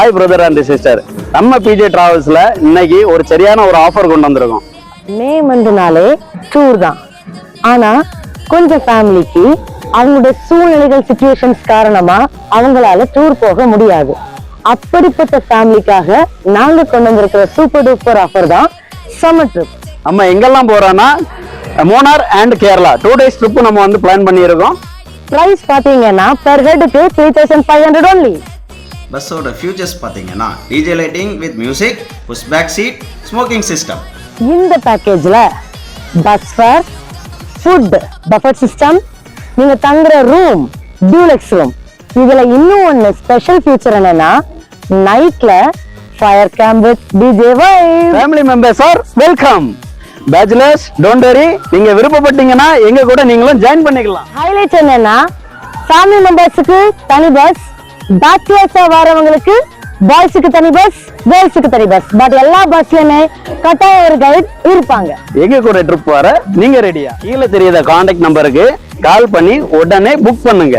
Hi brother and sister, நம்ம PJ டிராவல்ஸ்ல இன்னைக்கு ஒரு சரியான ஒரு ஆஃபர் கொண்டு வந்திருக்கோம். மே மந்த்னாலே டூர் தான். ஆனா கொஞ்சம் ஃபேமிலிக்கு அவங்களுடைய சூழ்நிலைகள் சிச்சுவேஷன்ஸ் காரணமா அவங்களால டூர் போக முடியாது. அப்படிப்பட்ட ஃபேமிலிக்காக நாங்க கொண்டு வந்திருக்கிற சூப்பர் டூப்பர் ஆஃபர் தான் சம்மர் ட்ரிப். நம்ம எங்கெல்லாம் போறோம்னா Munnar and Kerala 2 days trip நம்ம வந்து பிளான் பண்ணியிருக்கோம். பிரைஸ் பாத்தீங்கன்னா பெர் ஹெட்டுக்கு 3500 only. பஸ்ஸோட ஃபியூச்சர்ஸ் பார்த்தீங்கன்னா DJ lighting with music, push back seat, smoking system. இந்த பேக்கேஜ்ல bus fare, food, buffet system, நீங்க தங்குற ரூம், டியூலக்ஸ் ரூம். இதுல இன்னும் ஒன்னு ஸ்பெஷல் ஃபீச்சர் என்னன்னா நைட்ல fire camp with DJ vibe. Family members are welcome. Bachelors don't worry, நீங்க விருப்பப்பட்டீங்கன்னா எங்க கூட நீங்களும் ஜாயின் பண்ணிக்கலாம். ஹைலைட் என்னன்னா ஃபேமிலி மெம்பர்ஸுக்கு தனி பஸ், பேச்சுலர்ஸா வரவங்களுக்கு பாய்ஸுக்கு தனி பஸ், கேர்ள்ஸுக்கு தனி பஸ். பட் எல்லா பஸ்லயுமே கட்டாய ஒரு கைட் இருப்பாங்க. எங்க கூட ட்ரிப் வர நீங்க ரெடியா? கீழே தெரியாத கான்டாக்ட் நம்பருக்கு கால் பண்ணி உடனே புக் பண்ணுங்க.